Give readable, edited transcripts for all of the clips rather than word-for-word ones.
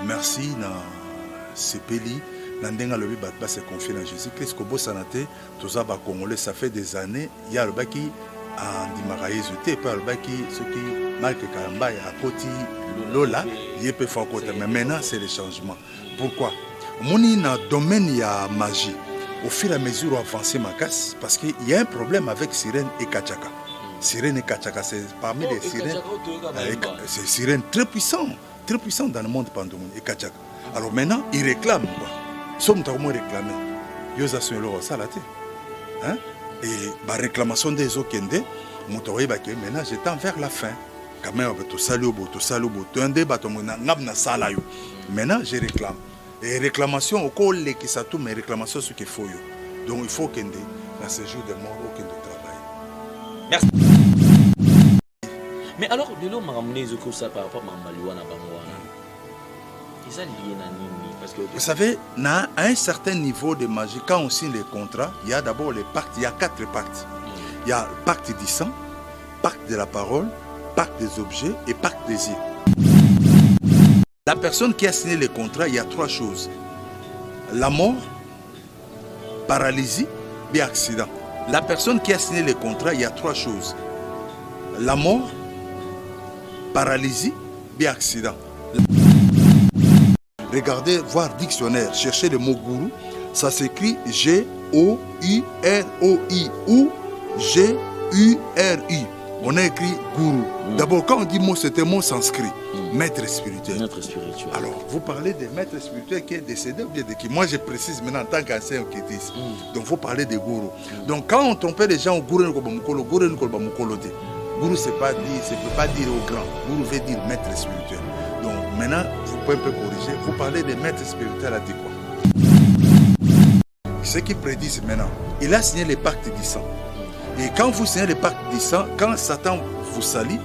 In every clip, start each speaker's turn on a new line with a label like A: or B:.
A: Merci na sepeli nandenga lobi batba se confier dans Jésus-Christ ko bosanate toza ba congolais ça fait des années ya le baki en dimaraïse te pas le baki ce qui marque Kalamba à côté lola yepé fa côté mais maintenant c'est le changement. Pourquoi moni na domaine ya magie au fur et à mesure on avance ma casse parce qu'il y a un problème avec Sirène et Kachaka. Sirène et Kachaka c'est parmi les sirènes c'est sirène très puissant dans le monde pandomone et Kachaka. Alors maintenant, ils réclament quoi. Somme comment réclamer. Yosa son le salate. Hein? Et la réclamation des okende, motoye bake maintenant j'étends vers la fin. Quand même to salubo, to un débat to ngabna sala yo. Maintenant, je réclame. Et réclamation au col qui ça tout mais réclamation ce qu'il faut yo. Donc il faut kende dans ce jour de mort aucun de travail.
B: Merci. Mais alors, de l'eau m'a ramené ça par rapport à Mamalouana Bangouana. C'est ça lié à Nini parce que
A: vous savez, à un certain niveau de magie, quand on signe les contrats, il y a d'abord les pactes, il y a 4 pactes. Il y a le pacte du sang, pacte de la parole, pacte des objets et pacte des yeux. La personne qui a signé les contrats, il y a 3 choses. La mort, paralysie et accident. La personne qui a signé les contrats, il y a 3 choses. La mort, paralysie et accident. Regardez, voir dictionnaire, cherchez le mot gourou, ça s'écrit G-O-U-R-O-I ou G-U-R-I. On a écrit gourou. D'abord, quand on dit mot, c'est un mot sanskrit, maître spirituel.
B: Maître spirituel.
A: Alors, vous parlez de maître spirituel qui est décédé ou bien de qui? Moi, je précise maintenant en tant qu'ancien enquêtiste. Donc, vous parlez de gourou. Donc, quand on trompait les gens au gourou, gourou, c'est pas dire, ça ne peut pas dire au grand. Gourou veut dire maître spirituel. Donc maintenant, vous pouvez un peu corriger. Vous parlez de maître spirituel à dire quoi? Ce qui prédisent maintenant, il a signé les pactes du sang. Et quand vous signez les pactes du sang, quand Satan vous salit,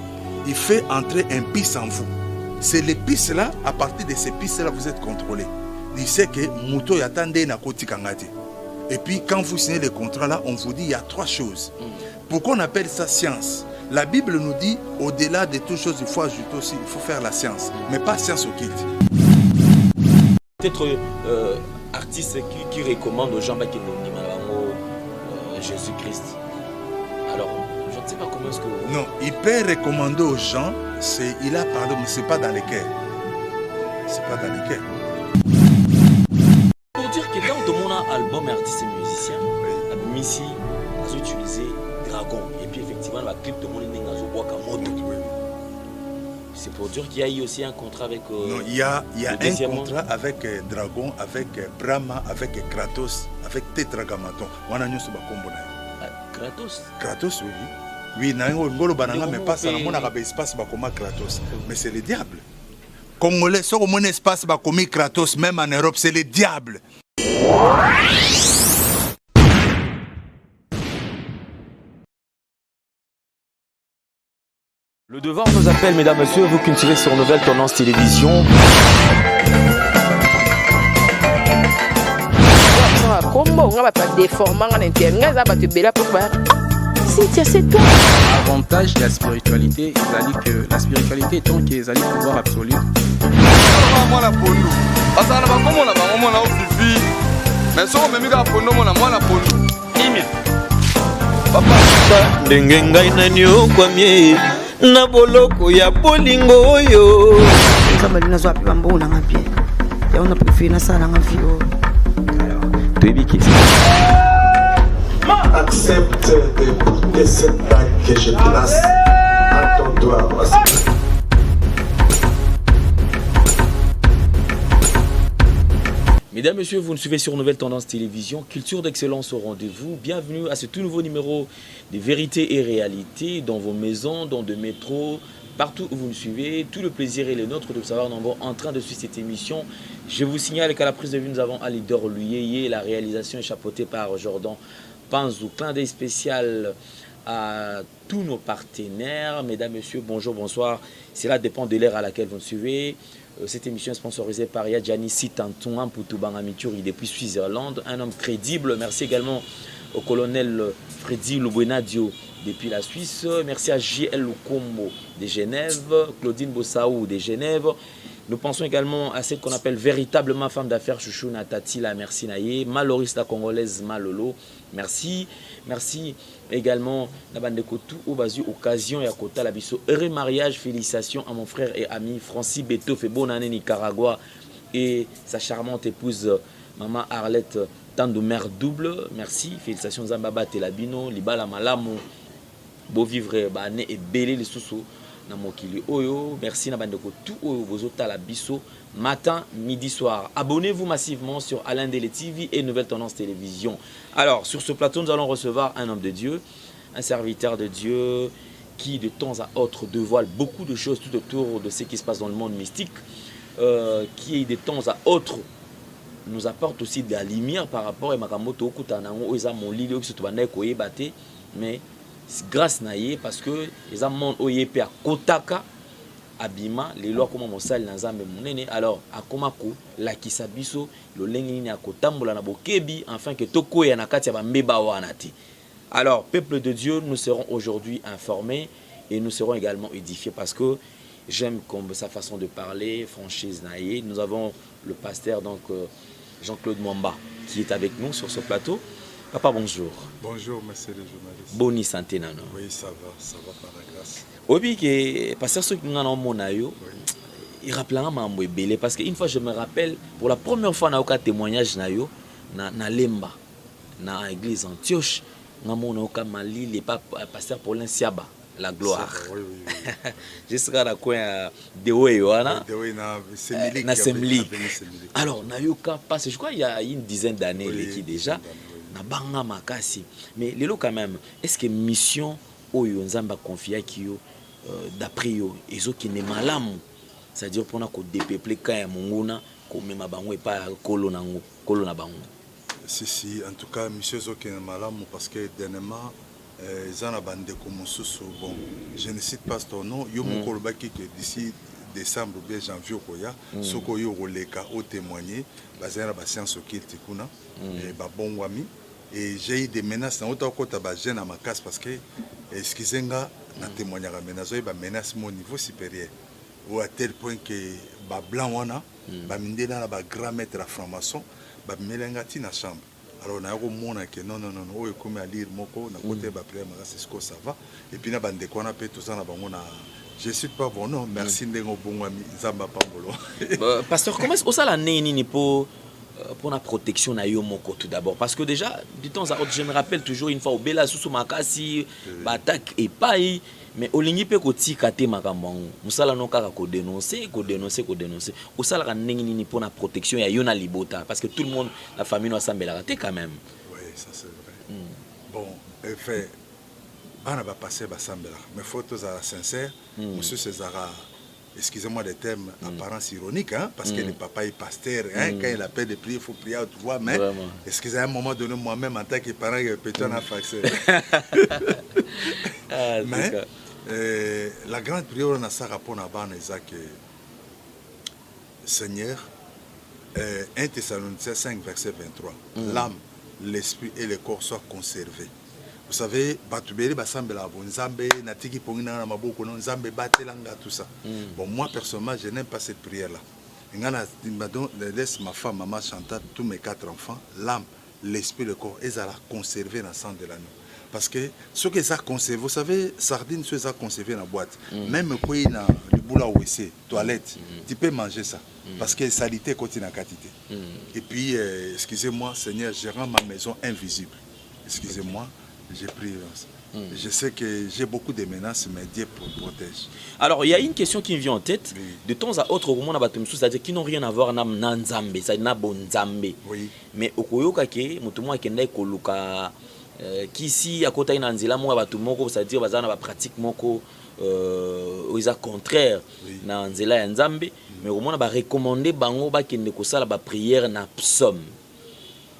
A: il fait entrer un pisse en vous. C'est les pistes là, à partir de ces pistes là, vous êtes contrôlé. Il sait que Mouto Yatande na koti kangate. Et puis quand vous signez les contrats là, on vous dit il y a 3 choses. Pourquoi on appelle ça science? La Bible nous dit, au-delà de toutes choses, il faut ajouter aussi, il faut faire la science, mais pas science occulte.
B: Peut-être artiste qui recommande aux gens qui nous Jésus-Christ. Alors, je ne sais pas comment est-ce que...
A: Non, il peut recommander aux gens, il a parlé, mais ce n'est pas dans les cœurs. Ce n'est pas dans les cœurs.
B: Pour dire que dans mon album artiste et musicien, Missy a utilisé Dragon. Et puis effectivement, le clip de mon c'est pour dire qu'il y a eu aussi un contrat avec...
A: non, il y a un contrat avec Dragon, avec Brahma, avec Kratos, avec Tetragrammaton.
B: Kratos?
A: Kratos, oui. Oui, mais pas ça, on a espace comme Kratos. Mais c'est le diable. Congolais, sur mon espace comme Kratos, même en Europe, c'est le diable.
B: Le devoir nous appelle, mesdames, messieurs, vous qui nous suivez sur Nouvelle Tendance Télévision.
C: L'avantage de la spiritualité, c'est que la spiritualité étant qu'ils allaient pouvoir absolu.
D: na boloko ya bolingo oyo
E: nzamba linazo api bambona ngapie ya ona préféré na sala ngavio
B: Toyibiki
F: accepte d'écouter cette bague que je place à ton doigt.
B: Mesdames, Messieurs, vous nous suivez sur Nouvelle Tendance Télévision, culture d'excellence au rendez-vous. Bienvenue à ce tout nouveau numéro de Vérité et Réalité dans vos maisons, dans de métros, partout où vous nous suivez. Tout le plaisir est le nôtre de savoir nombre en train de suivre cette émission. Je vous signale qu'à la prise de vue, nous avons Alidor Luyeye. La réalisation est chapeautée par Jordan Panzou. Clin d'œil spécial à tous nos partenaires. Mesdames, Messieurs, bonjour, bonsoir. Cela dépend de l'ère à laquelle vous nous suivez. Cette émission est sponsorisée par Yadjani Sitantou Amputubangamituri depuis Suisse-Irlande, un homme crédible. Merci également au colonel Freddy Lubuenadio depuis la Suisse. Merci à JL Lukombo de Genève, Claudine Bossaou de Genève, Nous pensons également à celle qu'on appelle véritablement femme d'affaires Chouchou Natati, la merci Naye, Maloris la congolaise Malolo, merci. Merci également la bande de Kotou au basu occasion et à Kota la biso. Heureux mariage, félicitations à mon frère et ami Francis Beto, fait bonne année Nicaragua et sa charmante épouse maman Arlette Tando mère double. Merci, félicitations Zambaba Telabino, Libala Malamo, beau vivre bané et belé les sous na mokili oyo. Merci na bande de Kotou oyo bozota la biso matin, midi, soir. Abonnez-vous massivement sur Alain Dele TV et Nouvelle Tendance Télévision. Alors, sur ce plateau, nous allons recevoir un homme de Dieu, un serviteur de Dieu qui, de temps à autre, dévoile beaucoup de choses tout autour de ce qui se passe dans le monde mystique, qui, de temps à autre, nous apporte aussi de la lumière par rapport à Makamoto Okutanango, mais grâce à Naye, parce que les amants Oyepe à Kotaka, Abima, les lois comme Mosal Nazambe Monene, alors à Komako, la Kisabiso, le Lengini à Kotambola Nabokebi, enfin que Toko et Anakati Meba Wanati. Alors, peuple de Dieu, nous serons aujourd'hui informés et nous serons également édifiés parce que j'aime comme sa façon de parler, franchise Naye. Nous avons le pasteur donc Jean-Claude Mwamba qui est avec nous sur ce plateau. Papa, bonjour.
A: Bonjour, monsieur le journaliste.
B: Boni santé, Nano.
A: Oui, ça va par la grâce.
B: Oui, que pasteur ceux qui nous ont monayo, il rappelle mambo belé parce qu'une fois je me rappelle pour la première fois na aucun témoignage nayo na Lemba na église Antioche na mon aucun Mali les pasteur Paulin Siaba la gloire.
A: Oui.
B: Je serai na coin de Oyoana.
A: Na
B: Semli. Alors na yoka passe je crois il y a une dizaine d'années qui déjà na banga makasi mais lelo quand même est-ce que mission oyo nzamba confia kiyo d'après yo ezo qui ne malamu c'est-à-dire pour na ko dépeupler kaya munguna ko mema bango et pas kolo na bango.
A: Si en tout cas monsieur zo qui ne malamu parce que dernièrement zana bande ko mususu bon je ne cite pas ton nom yo mukolo baki que d'ici décembre ou bien janvier koya soko yo roleka au témoigner bazana ba science okilti kuna et ba bongwami. Et j'ai eu des menaces dans autant que tu as à ma casse parce que, excusez-moi, na témoignage à menace, bah menace mon niveau supérieur. Ou à tel point que bah blanc wana, bah minde dans la bah grand maître à franc-maçon, bah mélangati na chambre. Alors on a eu mon que non, oh comme à lire moko, na côté bah prière c'est ce que ça va. Et puis na bande quoi na peut tout ça na bah on a. Je suis pas bon non, merci ndengo bon ami Zamba Pambolo.
B: Pasteur, comment est-ce que ça la ni pour la protection na yo moko tout d'abord parce que déjà du temps à autre je me rappelle toujours une fois au Bela sous makasi attaque et pas mais olingi pe ko tika te makambo musala no kaka ko dénoncer au sala ka nini pour la protection ya yo na libota parce que tout le monde la famille no sambela te quand même.
A: Oui, ça c'est vrai. Bon, en fait bana ba passer ba sambela mais photos à sincère monsieur César. Excusez-moi des termes apparence ironique, hein, parce que le papa est pasteur, hein, quand il appelle de prier, il faut prier à haute voix, mais excusez à un moment donné, moi-même en tant que parent, je peux en faxer. Mais la grande prière, on a ça rapport à Ban Isaac, Seigneur, 1 Thessaloniciens 5, verset 23, l'âme, l'esprit et le corps soient conservés. Vous savez, Batubeli Basambela, Nzambe, Natiki Pongina, Maboko, Nzambe, Batelanga, tout ça. Bon, moi, personnellement, je n'aime pas cette prière-là. Laisse ma femme, maman Chantal, tous mes 4 enfants, l'âme, l'esprit, le corps, ils allaient conserver dans le sang de l'agneau. Parce que ce qu'ils ont conservé, vous savez, sardines, ceux qui ont conservé dans la boîte, même quand il y a le boulot où c'est, toilette, tu peux manger ça. Parce que salité continue à quantité. Et puis, excusez-moi, Seigneur, je rends ma maison invisible. Excusez-moi. J'ai pris. Je sais que j'ai beaucoup de menaces, mais Dieu protège.
B: Alors, il y a une question qui me vient en tête. Oui. De temps à autre, c'est-à-dire qui n'ont rien à voir avec Nzambe, c'est-à-dire Nzambe. Oui. Mais au Koyoka, mutumo akenda koluka kisi akota ina nzela mo batu moko, c'est-à-dire bazana ba pratique moko oza contraire na nzela ya Nzambe, mais au moins ba recommander bango ba kende ko sala ba prière na psaume.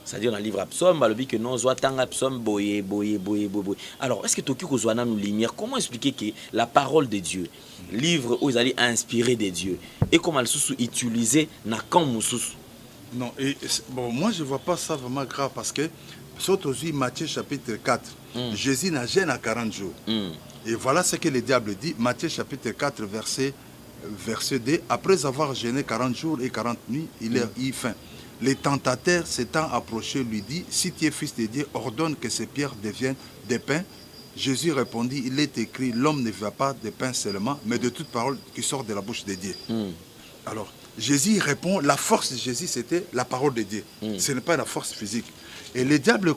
B: C'est-à-dire dans le livre Psaume, il dit que non, Zoatanga Psaume, boye. Alors, est-ce que Toki Kozwana nous lumière? Comment expliquer que la parole de Dieu, livre où ils allaient inspirer des dieux, et comment elle sous utilisé na quand moussous?
A: Non, et bon, moi je ne vois pas ça vraiment grave parce que, surtout aussi Matthieu chapitre 4, Jésus n'a gêné à 40 jours. Et voilà ce que le diable dit, Matthieu chapitre 4, verset verset 2, après avoir jeûné 40 jours et 40 nuits, il a eu faim. Les tentateurs s'étant approchés lui dit, si tu es fils de Dieu, ordonne que ces pierres deviennent des pains. Jésus répondit, il est écrit, l'homme ne vit pas de pain seulement, mais de toute parole qui sort de la bouche de Dieu. Alors, Jésus répond, la force de Jésus, c'était la parole de Dieu. Ce n'est pas la force physique. Et le diable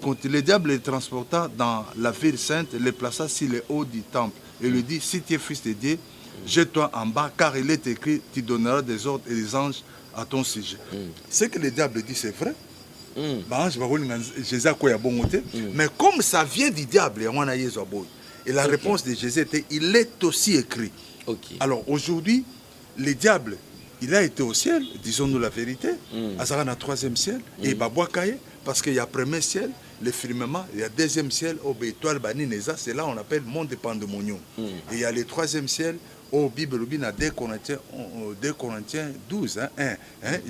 A: les transporta dans la ville sainte, les plaça sur les hauts du temple. Et lui dit, si tu es fils de Dieu, jette-toi en bas, car il est écrit, tu donneras des ordres et des anges à ton sujet. Ce que le diable dit, c'est vrai. Mais comme ça vient du diable, et la réponse de Jésus était, il est aussi écrit. Alors aujourd'hui, le diable, il a été au ciel, disons-nous la vérité, à le troisième ciel, et parce qu'il y a premier ciel, le firmament, il y a deuxième ciel, au étoile Banineza, c'est là on appelle monde de pandemonium. Et il y a le troisième ciel, au Bible, à 2 Corinthiens 12, 1.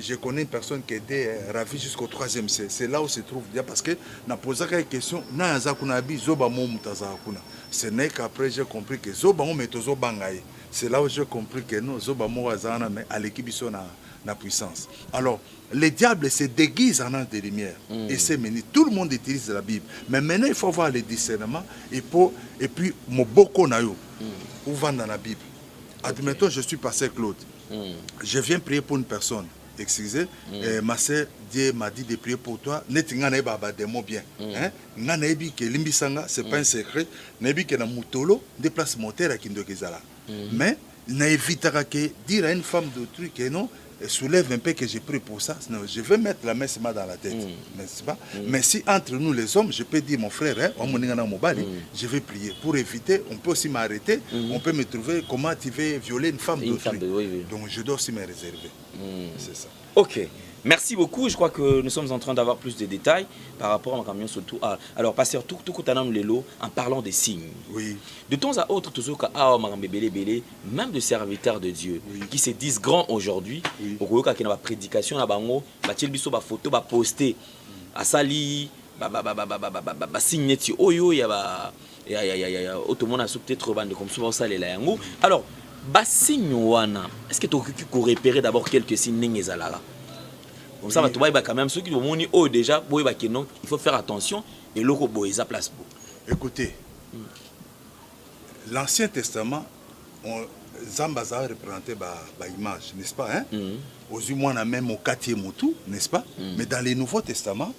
A: Je connais une personne qui a été ravie jusqu'au troisième ciel. C'est là où se trouve Dieu, parce que n'a posé quelques questions, ce n'est qu'après j'ai compris que c'est là où j'ai compris que non, mais à l'équipe la puissance. Alors, le diable se déguise en ange de lumière. Et c'est mené. Tout le monde utilise la Bible. Mais maintenant, il faut avoir le discernement. Et puis, mon boko nayo, où va dans la Bible. Admettons, je suis passé Claude. Je viens prier pour une personne. Excusez, ma sœur, Dieu m'a dit de prier pour toi. Netingana baba des mots bien. Ngana ebi ke limbisanga, c'est pas un secret. Nebi ke na mutolo, déplace moteur à Kindokezala. Mais na évitera que dire à une femme d'autrui que non, soulève un peu que j'ai pris pour ça. Non, je vais mettre la main dans la tête. N'est-ce pas? Mais si entre nous les hommes, je peux dire mon frère, je vais prier. Pour éviter, on peut aussi m'arrêter, on peut me trouver comment tu veux violer une femme d'autrui. Donc je dois aussi me réserver. C'est ça.
B: Ok. Merci beaucoup. Je crois que nous sommes en train d'avoir plus de détails par rapport à ma camion surtout. Alors, pasteur, tout Lelo, en parlant des signes.
A: Oui.
B: De temps à autre, même des serviteurs de Dieu qui se disent grands aujourd'hui, au cas qu'il y a une prédication, une photo, poster à Sali, signe oyo, il y a autrement peut-être comme souvent ça les langues. Alors, signe est-ce que tu as repéré d'abord quelques signes n'ezalara? Comme ça, quand même, ceux qui ont déjà, il faut faire attention et l'eau est à place.
A: Écoutez, l'Ancien Testament, Zambaza a représenté l'image, n'est-ce pas? Aux humains, on a même au quartier Moutou, n'est-ce pas? Mais dans les Nouveaux Testaments,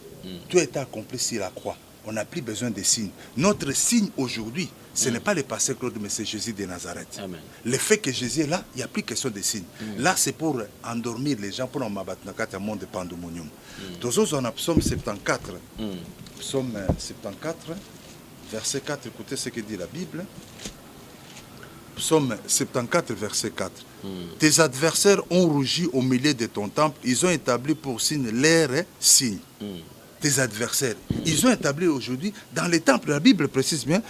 A: tout est accompli sur la croix. On n'a plus besoin de signes. Notre signe aujourd'hui, ce n'est pas le passé Claude, mais c'est Jésus de Nazareth. Amen. Le fait que Jésus est là, il n'y a plus question de signes. Là, c'est pour endormir les gens, pour m'abattre dans le monde de pandemonium. Tous on a Psaume 74. Psaume 74, verset 4. Écoutez ce que dit la Bible. Psaume 74, verset 4. Tes adversaires ont rougi au milieu de ton temple. Ils ont établi pour signe leurs signes. Tes adversaires. Ils ont établi aujourd'hui, dans les temples, la Bible précise bien,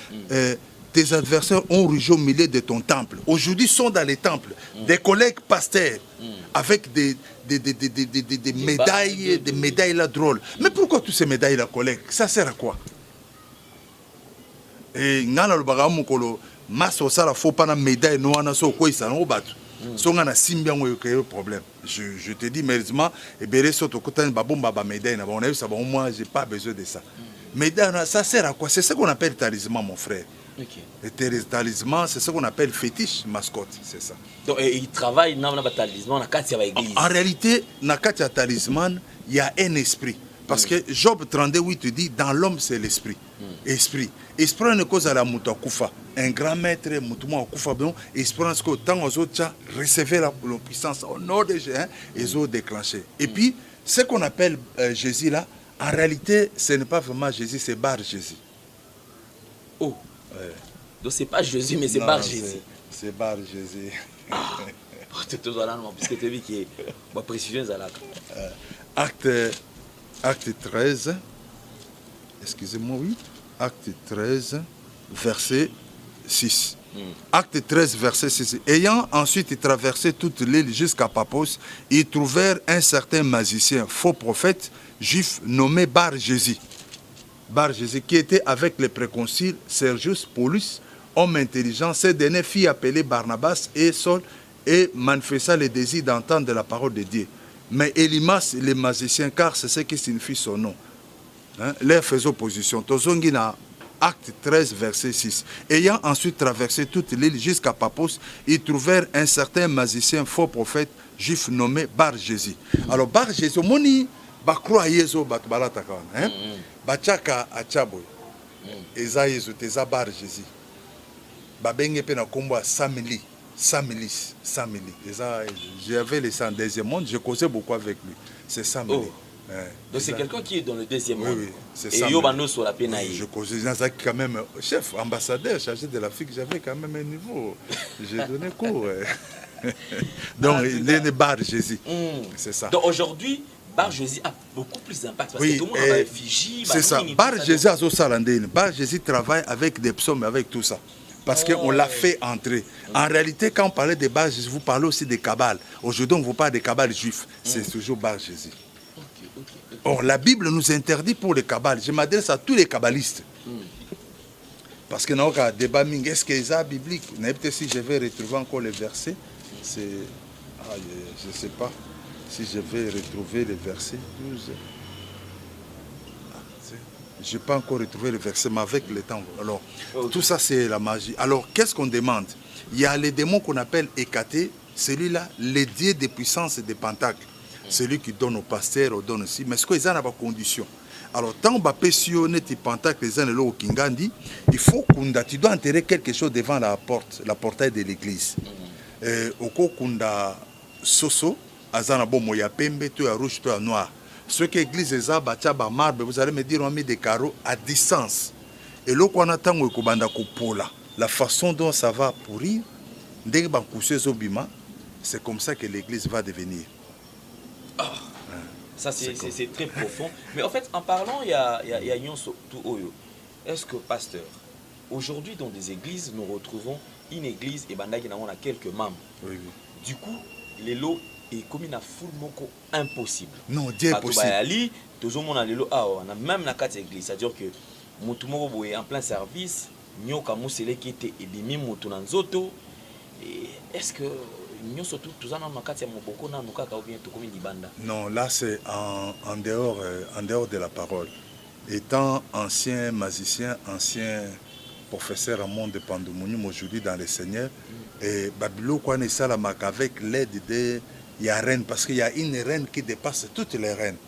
A: tes adversaires ont rougi au milieu de ton temple. Aujourd'hui, sont dans les temples des collègues pasteurs avec des médailles, des médailles là drôles. Mais pourquoi toutes ces médailles là, collègues? Ça sert à quoi? Et ngana le bagamukolo maso sala faut pas na médaille no ana so ko isa no batu. So ngana simbia ngo yo problème. Je te dis malheureusement et béré soto kotane babomba ba médaille na on a vu ça bon moi j'ai pas besoin de ça. Médaille ça sert à quoi? C'est ce qu'on appelle talisman mon frère. Et tes talismans, c'est ce qu'on appelle fétiche, mascotte, c'est ça.
B: Donc, il travaille dans le talisman, dans l'église.
A: En réalité, dans le talisman, il y a un esprit. Parce que Job 32, te dit, dans l'homme, c'est l'esprit. Esprit. Esprit, une cause à la Moutakufa. Un grand maître, Moutouma Kufa, espérance que tant aux autres, recevoir la puissance au nom de Jésus, ils ont déclenché. Et puis, ce qu'on appelle Jésus là, en réalité, ce n'est pas vraiment Jésus, c'est Bar Jésus.
B: Oh. Ouais. Donc c'est pas Jésus, mais c'est Bar Jésus.
A: C'est Bar Jésus.
B: Puisque tu as vu qu'il y a précision.
A: Acte 13, excusez-moi, oui. Acte 13, verset 6. Acte 13, verset 6. Ayant ensuite traversé toute l'île jusqu'à Paphos, ils trouvèrent un certain magicien, faux prophète, juif, nommé Bar Jésus. Bar Jésus, qui était avec les préconciles Sergius Paulus, homme intelligent. Ces derniers fit appeler Barnabas et Saul et manifesta le désir d'entendre la parole de Dieu. Mais Elimas, les magiciens, car c'est ce qui signifie son nom, hein, leur faisaient opposition. Tozongi na Acte 13, verset 6. Ayant ensuite traversé toute l'île jusqu'à Paphos, ils trouvèrent un certain magicien, faux prophète, juif nommé Bar-Jésus. Alors Bar-Jésus, moni, bakroa yezo batbalata hein, bachaka achabo, eza yezo teza Bar-Jésus. Babenge pe na kombo Samili. J'avais laissé en deuxième monde, je causais beaucoup avec lui. C'est Samili.
B: Oh. Donc c'est quelqu'un qui est dans le deuxième monde.
A: Oui, c'est
B: ça. Et Yobano sur la penaille.
A: Je causais quand même chef, ambassadeur, chargé de l'Afrique, j'avais quand même un niveau. J'ai donné cours. Donc il est né Bar-Jésus. C'est ça.
B: Donc aujourd'hui, Bar-Jésus a beaucoup plus d'impact parce que tout le monde a des Fiji.
A: C'est ça. Bar-Jésus a Bar-Jésus travaille avec des psaumes, avec tout ça. Parce qu'on l'a fait entrer. En réalité, quand on parlait de Bar-Jésus, vous parlez aussi des Kabbales. Aujourd'hui, on vous parle des Kabbales juifs. C'est toujours Bar-Jésus. Or, la Bible nous interdit pour les Kabbales. Je m'adresse à tous les Kabbalistes. Parce que nous avons un débat, est-ce que c'est biblique? Peut-être si je vais retrouver encore les versets. Je ne sais pas si je vais retrouver les versets 12. Je n'ai pas encore retrouvé le verset, mais avec le temps. Alors, tout ça, c'est la magie. Alors, qu'est-ce qu'on demande? Il y a les démons qu'on appelle Hécaté, celui-là, les dieux des puissances et des pentacles. Celui qui donne au pasteur, au donne aussi. Mais ce qu'ils ont des conditions. Alors, tant que tu as des pentacles, les uns et l'autre, il faut que tu dois enterrer quelque chose devant la portail de l'église. Au cours de Soso, azana bomo ya pembe, tu as rouge, tu as noir. Ce que l'église est à marbre, vous allez me dire, on a mis des carreaux à distance. Et là, on attend la façon dont ça va pourrir, c'est comme ça que l'église va devenir.
B: Ça, c'est très profond. Mais en fait, en parlant, il y a Nyonso tout Oyo. Est-ce que, pasteur, aujourd'hui, dans des églises, nous retrouvons une église et Bandagi on a quelques membres. Oui. Du coup, les lots est comme une foule moko impossible. Non, Dieu est possible. Tout le monde a les lots. On a même la carte église. C'est-à-dire que Moutoumoro est en plein service. Nyoka Moussele qui était et Bimi Moutounanzoto. Est-ce que non, là c'est en dehors de la parole. Étant ancien magicien, ancien professeur à monde de Pandoumounium aujourd'hui dans le Seigneur, et Babylone connaît ça avec l'aide de reine, parce qu'il y a une reine qui dépasse toutes les reines.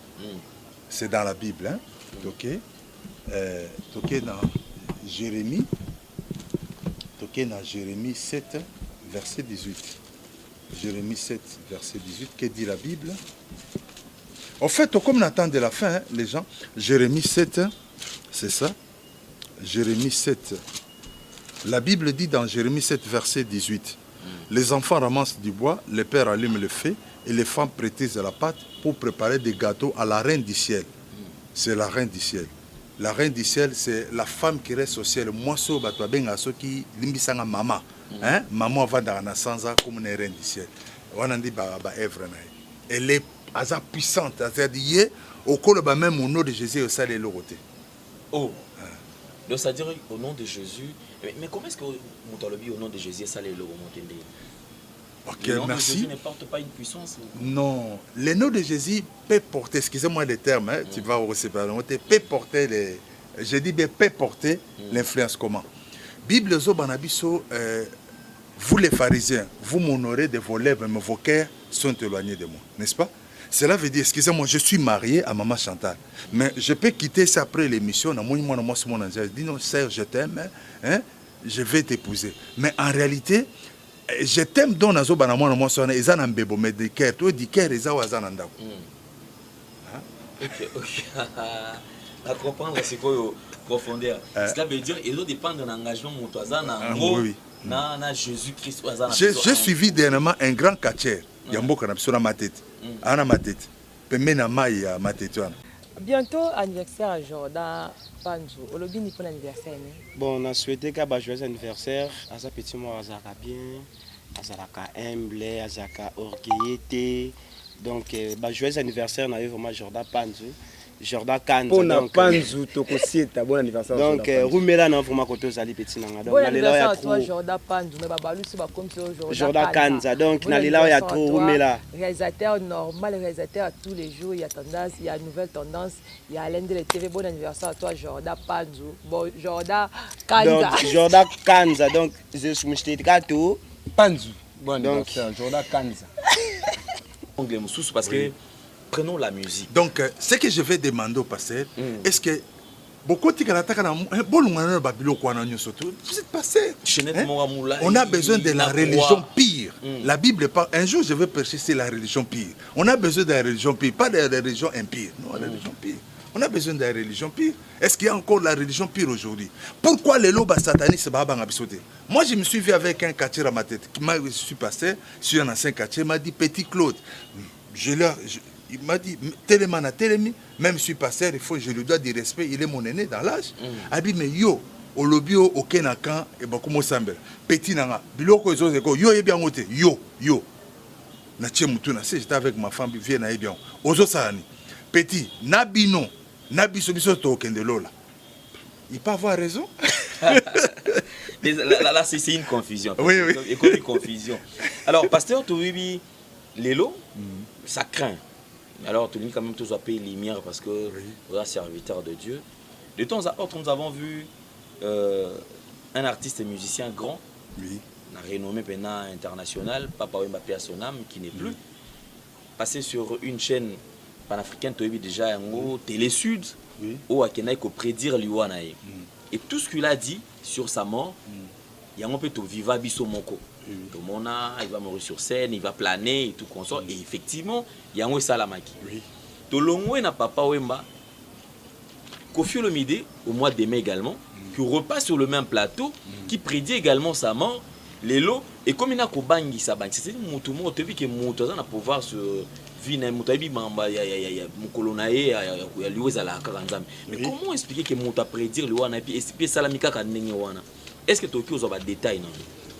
B: C'est dans la Bible. Hein? Toké dans Jérémie 7, verset 18. Jérémie 7, verset 18, que dit la Bible? En fait, comme on attend de la fin, hein, les gens, Jérémie 7, c'est ça? Jérémie 7. La Bible dit dans Jérémie 7, verset 18, les enfants ramassent du bois, les pères allument le feu et les femmes prétisent la pâte pour préparer des gâteaux à la reine du ciel. C'est la reine du ciel. La reine du ciel, c'est la femme qui reste au ciel. Moi, ce qui limbisanga maman. Hein? Maman va dans la naissance comme une reine du ciel. Elle est puissante. C'est-à-dire, au col même au nom de Jésus, ça est l'autre. Oh. Donc, c'est-à-dire au nom de Jésus. Mais comment est-ce que au nom de Jésus, ça est l'autre?
A: Ok,
B: le nom
A: merci.
B: De Jésus ne porte pas une puissance?
A: Non. Le nom de Jésus peut porter, excusez-moi les termes, hein, tu vas recevoir, peut porter les. Je dis bien, peut porter l'influence comment? Bible Zobanabiso. Vous les pharisiens, vous m'honorez de vos lèvres, mais vos cœurs sont éloignés de moi, n'est-ce pas? Cela veut dire, excusez-moi, je suis marié à Maman Chantal, mais je peux quitter ça après l'émission. Je dis non, Serge, je t'aime, hein? Je vais t'épouser. Mais en réalité, je t'aime dans la zone ils ont un bébé, mais des cœurs, toi, des cœurs, ils ont un bébé.
B: Ok. À comprendre, c'est quoi profondeur? Cela veut dire, ils ont dépendre de l'engagement de oui. Jésus-Christ.
A: J'ai suivi dernièrement un grand catcheur.
G: Bientôt anniversaire à Jordan Panzo. Olobini pour l'anniversaire.
H: Bon, on a souhaité qu'à joyeux anniversaire. À sa petit mot, à Zaka bien, à Zaka humble, à Zaka orgueillité. Donc, joyeux anniversaire, on a eu vraiment Jordan Panzo. Jordan Kanza.
I: Pona Panzu Tokosieta, bon anniversaire.
H: Donc Rumela na vraiment côté ozali petit nanga. Donc
G: Bon
H: na lela ya
G: anniversaire à toi
H: trop.
G: Jordan Pandu, mais babalu si ba comme ça
H: Jordan Kanza. Donc na lela ya trop Rumela.
G: Réalisateur normal, réalisateur à tous les jours, il y a tendance, il y a nouvelle tendance, il y a l'un de la TV. Bon anniversaire à toi Jordan Pandu. Bon Jordan Kanza.
H: Donc Jordan Kanza. Donc je suis monsieur Kato
I: Panzu. Bon anniversaire Jordan Kanza.
B: Anglais Moussous parce que prenons la musique.
A: Donc, ce que je vais demander au pasteur, est-ce que beaucoup de vous êtes pasteur. On a besoin de la religion pire. La Bible parle. Un jour, je vais prêcher sur la religion pire. On a besoin de la religion pire, pas de la religion impire. Non, la religion pire. On a besoin de la religion pire. Est-ce qu'il y a encore la religion pire aujourd'hui? Pourquoi les lobes satanistes se Moi, je me suis vu avec un quartier à ma tête. Je suis pasteur, je suis un ancien quartier. Il m'a dit, Petit Claude, il m'a dit, Télémana, Télémi, même si je suis pasteur, je lui dois du respect, il est mon aîné dans l'âge. Il a dit, mais yo, au lobby, au Kenakan, et beaucoup de Sambel. Petit Nanga, Biloko, yo, et bien, yo. J'étais avec ma femme, viens, et bien. Ozo Sarani. Petit, Nabino, Nabiso, token de Lola. Il peut avoir raison.
B: Là, c'est une confusion.
A: Oui.
B: Une confusion. Alors, pasteur Touibi, Lélo, ça craint. Alors, tout le monde, quand même, tous payer lumière parce que vous êtes serviteur de Dieu. De temps à autre, nous avons vu un artiste et musicien grand, renommé maintenant international, Papa Wemba Pia Sonam, qui n'est plus, passé sur une chaîne panafricaine, déjà en haut, Télé Sud, où il faut prédire l'Iwanae. Et tout ce qu'il a dit sur sa mort, il y a un peu de Viva Biso Moko. Il va mourir sur scène, il va planer et tout consort. Et effectivement, il y a un Salamaki. Tolongwe n'a Papa Wemba, Kofi Olomide, au mois de mai également, qui repasse sur le même plateau, qui prédit également sa mort, Lélo, et comme il a Kobangi Sabangi, c'est un moutoumou, tu as vu que Moutouzan a pouvoir se vivre, Moutabi Mamba, il y a Moukolonae, il y a Liouza Karanzam. Mais comment expliquer que Mouta prédire le Wana et puis Salamika Kanengewana? Est-ce que tu as des détails?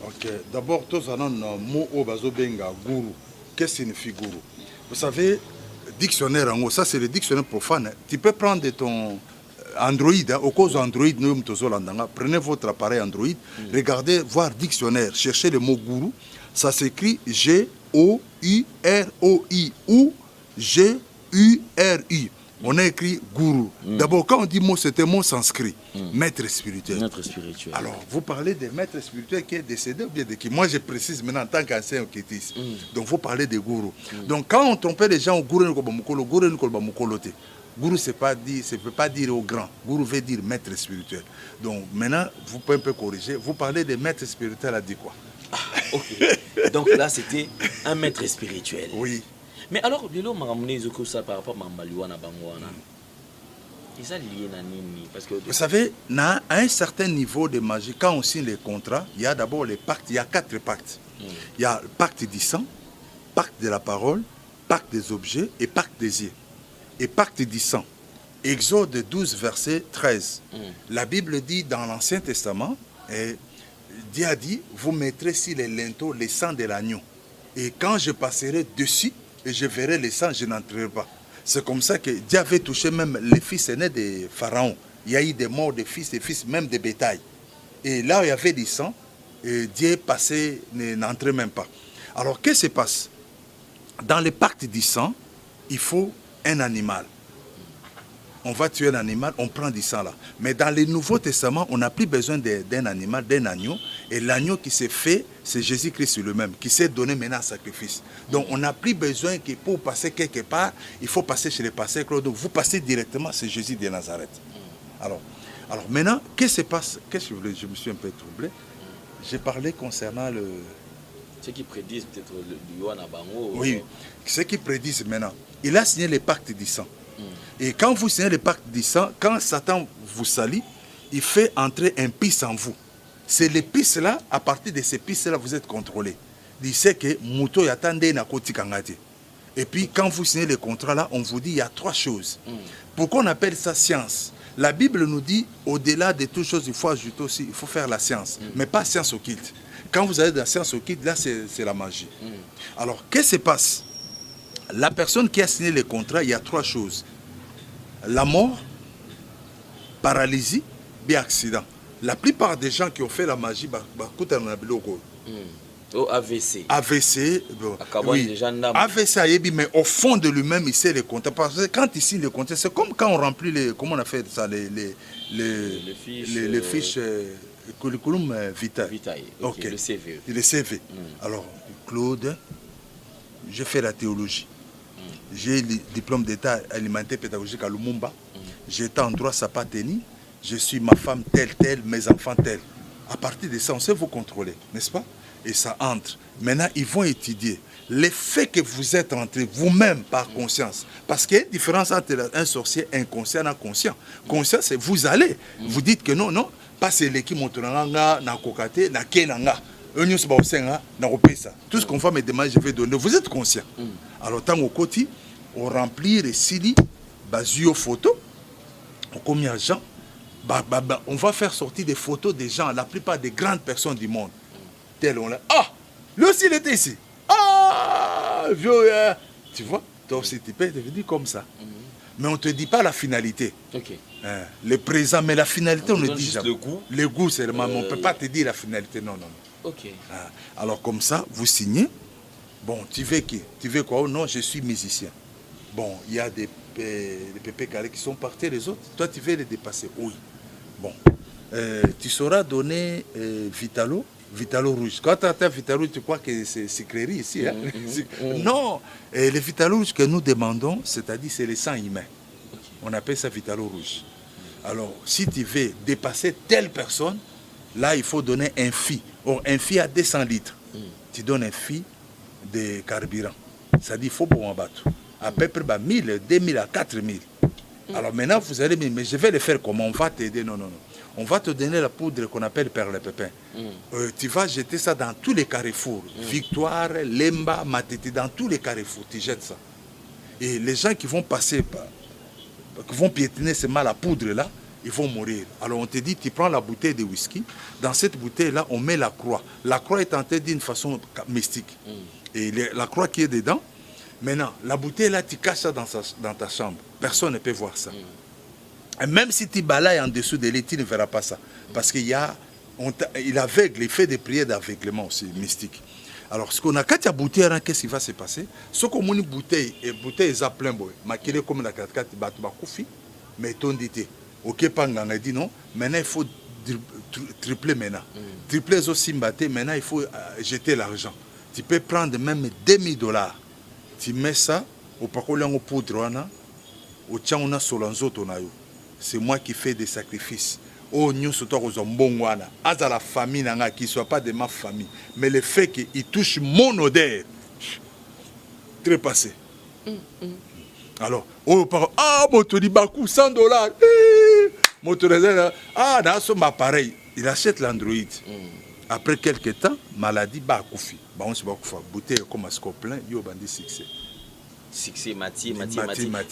A: Ok, d'abord, tous en ont mot au bazo benga, gourou. Qu'est-ce que signifie gourou? Vous savez, dictionnaire en haut, ça c'est le dictionnaire profane. Tu peux prendre ton Android, au cause Android, prenez votre appareil Android, regardez, voir dictionnaire, cherchez le mot gourou. Ça s'écrit G-O-U-R-O-I ou G-U-R-I. On a écrit gourou. D'abord, quand on dit mot, c'est un mot sanskrit. Maître spirituel.
B: Maître spirituel.
A: Alors, vous parlez des maîtres spirituels qui est décédé ou bien de qui? Moi, je précise maintenant en tant qu'ancien kétis. Donc, vous parlez de gourou. Donc, quand on trompait les gens au gourou, gourou, c'est pas dit, ça ne veut pas dire au grand. Gourou veut dire maître spirituel. Donc, maintenant, vous pouvez un peu corriger. Vous parlez des maîtres spirituels à dire quoi?
B: Ok. Donc là, c'était un maître spirituel.
A: Oui.
B: Mais alors, Lélo m'a ramené ça par rapport à Mambaluana Bangwana. Ils ont lié Nini parce que...
A: Vous savez, à un certain niveau de magie, quand on signe les contrats, il y a d'abord les pactes. Il y a 4 pactes. Il y a le pacte du sang, pacte de la parole, pacte des objets et pacte des yeux. Et pacte du sang. Exode 12, verset 13. La Bible dit dans l'Ancien Testament, Dieu a dit, vous mettrez sur les linteaux le sang de l'agneau. Et quand je passerai dessus, et je verrai le sang, je n'entrerai pas. C'est comme ça que Dieu avait touché même les fils aînés de Pharaon. Il y a eu des morts de fils, même de bétail. Et là où il y avait du sang, Dieu passait, n'entrait même pas. Alors, qu'est-ce qui se passe? Dans le pacte du sang, il faut un animal. On va tuer un animal, on prend du sang là. Mais dans le Nouveau Testament, on n'a plus besoin d'un animal, d'un agneau. Et l'agneau qui s'est fait, c'est Jésus-Christ lui-même, qui s'est donné maintenant en sacrifice. Donc on n'a plus besoin que pour passer quelque part, il faut passer chez les pasteurs. Donc vous passez directement, c'est Jésus de Nazareth. Alors maintenant, qu'est-ce qui se passe? Qu'est-ce que je me suis un peu troublé. J'ai parlé concernant le...
B: Ceux qui prédisent peut-être le Yohana Bango.
A: Oui, ceux qui prédisent maintenant. Il a signé le pacte du sang. Et quand vous signez le pacte du sang, quand Satan vous salit, il fait entrer un pisse en vous. C'est les pistes là, à partir de ces pistes là, vous êtes contrôlé. Il sait que Mouto Yatande na koti kangate. Et puis quand vous signez le contrat là, on vous dit il y a 3 choses. Pourquoi on appelle ça science? La Bible nous dit, au-delà de toutes choses, il faut ajouter aussi, il faut faire la science. Mais pas science occulte. Quand vous allez dans la science occulte, là c'est la magie. Alors, qu'est-ce qui se passe? La personne qui a signé le contrat, il y a 3 choses. la mort, paralysie, bien accident. La plupart des gens qui ont fait la magie,
B: Au AVC.
A: AVC, oui. AVC, mais au fond de lui-même, il sait les compter. Parce que quand il signe les compter, c'est comme quand on remplit les, comment on a fait ça, les fiches, curriculum vitae.
B: Ok, le CV.
A: Le CV. Alors, Claude, j'ai fait la théologie. J'ai le diplôme d'état alimentaire pédagogique à Lumumba. J'étais en droit Sapateni. Je suis ma femme telle, mes enfants tels. À partir de ça, on sait vous contrôler, n'est-ce pas? Et ça entre. Maintenant, ils vont étudier l'effet que vous êtes entré vous-même par conscience. Parce qu'il y a une différence entre un sorcier inconscient et inconscient. Conscient, c'est vous allez. Vous dites que non, pas c'est l'équipe montonanga, na kokate, na kenanga. Tout ce qu'on va me demander, je vais donner. Vous êtes conscient. Alors, tant au côté, on remplit les sili, basio photo, combien de gens, on va faire sortir des photos des gens, la plupart des grandes personnes du monde. Tel on l'a. Ah, lui aussi il était ici. Ah, vieux, tu vois, toi aussi tu peux devenir comme ça. Mais on ne te dit pas la finalité. Le présent, mais la finalité, on ne dit jamais.
B: Le goût.
A: Le goût, c'est le moment. On ne peut pas te dire la finalité. Non. Alors comme ça, vous signez. Bon, tu veux qui? Tu veux quoi? Oh non, je suis musicien. Bon, il y a des pépés carrés qui sont partis, les autres. Toi, tu veux les dépasser? Oui. Bon, tu sauras donner Vitalo rouge. Quand tu as Vitalo rouge, tu crois que c'est sucrerie ici. Hein? Non, le Vitalo rouge que nous demandons, c'est-à-dire c'est le sang humain. On appelle ça Vitalo rouge. Alors, si tu veux dépasser telle personne, là, il faut donner un phi. Or, un phi à 200 litres. Tu donnes un phi de carburant. C'est-à-dire il faut pour un bateau. À peu près 1000, 2000 à 4000. Alors maintenant, vous allez me dire, mais je vais le faire comment? On va t'aider. Non. On va te donner la poudre qu'on appelle perlepépin. Tu vas jeter ça dans tous les carrefours. Victoire, Lemba, Matete, dans tous les carrefours. Tu jettes ça. Et les gens qui vont passer, qui vont piétiner seulement la poudre là, ils vont mourir. Alors on te dit, tu prends la bouteille de whisky. Dans cette bouteille-là, on met la croix. La croix est tentée d'une façon mystique. Et la croix qui est dedans, maintenant, la bouteille là, tu caches ça dans ta chambre. Personne ne peut voir ça. Et même si tu balayes en dessous de lit, tu ne verras pas ça. Parce qu'il il aveugle, il fait des prières d'aveuglement aussi, mystique. Alors, ce qu'on a, quand il y a bouteille, qu'est-ce qui va se passer? Ce qu'on a une bouteille, et bouteille, ils ont plein de maquillé comme la 4-4, mais ton dit, ok, Panga a dit non, maintenant il faut tripler maintenant. Tripler aussi, maintenant il faut jeter l'argent. Tu peux prendre même $2000. Tu mets ça, au pacolan au poudre, au tchan, c'est moi qui fais des sacrifices. Oh, nous sommes tous bons. À la famille, qui ne soit pas de ma famille. Mais le fait qu'il touche mon odeur, très passé. Alors, oh, moto dit Bakou, $100. Motorisé, dans son appareil, il achète l'Android. Après quelques temps, maladie, Bakoufi. On se bouteille comme un scopelin, il y a un succès.
B: Succès, Mati.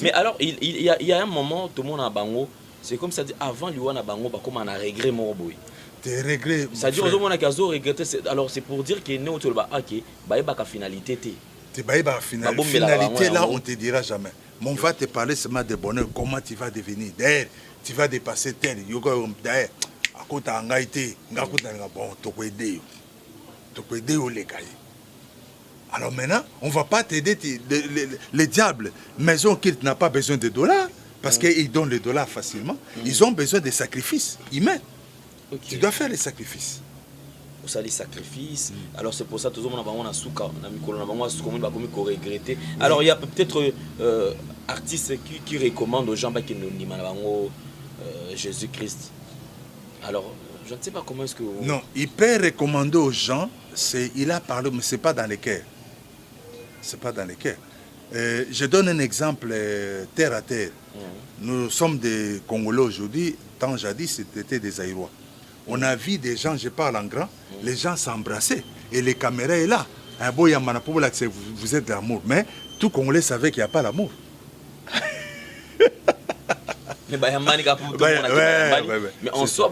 B: Mais alors, il y a un moment, tout le monde a bango. C'est comme ça, avant lui, on a bango, comme on a regret mon boy.
A: Tes regrets.
B: C'est-à-dire, on a regretté. Alors, c'est pour dire que nous, on a une finalité.
A: Finalité, là, on ne te dira jamais. Mais on va te parler seulement de bonheur. Comment tu vas devenir? D'ailleurs, tu vas dépasser tel. D'ailleurs, à côté de l'angaïté, bon, tu peux aider. Tu peux aider au légal. Alors maintenant, on ne va pas t'aider. Les diables, maison qui n'a pas besoin de $, parce qu'ils donnent les $, facilement. Ils ont besoin de sacrifices humains. Tu dois faire les sacrifices.
B: Pour ça, les sacrifices. Alors c'est pour ça que tout le monde a souka. Alors il y a peut-être artistes qui recommandent aux gens qui nous Jésus-Christ. Alors, je ne sais pas comment est-ce que...
A: Non, il peut recommander aux gens, il a parlé, mais ce n'est pas dans les cœurs. Ce n'est pas dans les cœurs. Je donne un exemple terre à terre. Nous sommes des Congolais aujourd'hui, tant jadis c'était des Aïrois. On a vu des gens, je parle en grand, les gens s'embrassaient et les caméras sont là. Vous êtes l'amour, mais tout Congolais savait qu'il n'y a pas l'amour.
B: Mais en soi,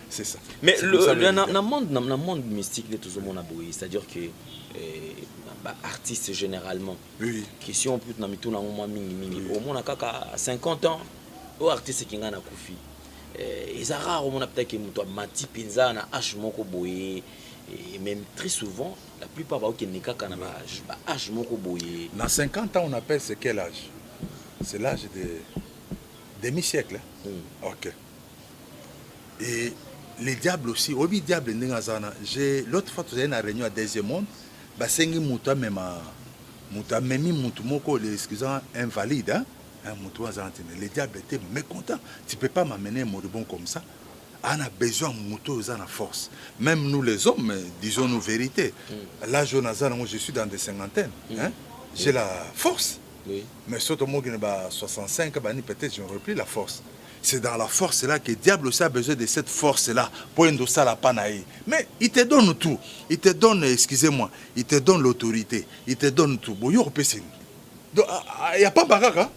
A: c'est ça.
B: Mais le monde mystique est toujours mon aboué, c'est-à-dire que artiste généralement.
A: Oui.
B: Question peut na mitu na moment mingi au moins kaka 50 ans au artiste qui ngana kufi. Ils a rare au moins peut-être que muto mati pinza na H moko boye et même très souvent la plupart ba qui nekaka na ba H moko boye.
A: Dans 50 ans on appelle c'est quel âge? C'est l'âge de demi-siècle. OK. Et les diables aussi, obi diable ndengazana. J'ai l'autre fois tu as une réunion à deuxième monde, ba sengi muto même muto memi muto moko les excusant invalide hein. Les diables étaient mécontents. Tu ne peux pas m'amener un moribond comme ça. On a besoin de moto, on a force. Même nous les hommes, disons-nous vérité. Là, je suis dans des cinquantaines. Hein? J'ai la force.
B: Oui.
A: Mais surtout, moi, 65, peut-être j'ai repris la force. C'est dans la force là que le diable aussi a besoin de cette force-là pour endosser la panaï. Mais il te donne tout. Il te donne, excusez-moi, il te donne l'autorité. Il te donne tout. Bon, il n'y a pas baraka.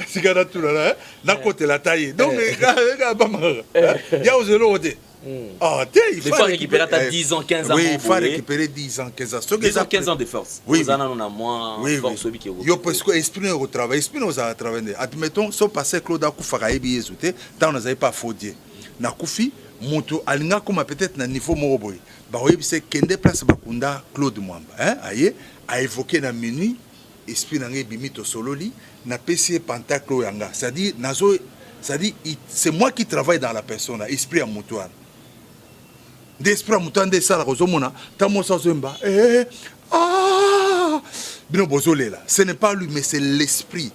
A: C'est quand tout là, d'un côté la taille. Donc, il y a aux élodés.
B: Il faut récupérer ta 10 ans, 15 ans.
A: Oui, il faut récupérer 10 ans, 15 ans.
B: 10 ans, 15 ans de force.
A: Oui.
B: Vous en avez moins de force.
A: Il y a parce que l'esprit au travail. L'esprit nous a travaillé. Admettons, si on passait Claude Akoufa et Biézouté, tant on n'avait pas faudé. Nakoufi, Moto, Alinga, comme peut-être à niveau Moroboy. Bah oui, c'est Kende Place Bakunda, Claude Mwamba. Aïe, a évoqué dans minuit, esprit n'angé bimito sololi, n'a PC Pantaclo Yanga. C'est-à-dire, c'est moi qui travaille dans la personne, esprit à Moutouane. D'esprit à Moutouane, des salles, Rosomona, Tamosa Zumba, Bino Bozolé là. Ce n'est pas lui, mais c'est l'esprit.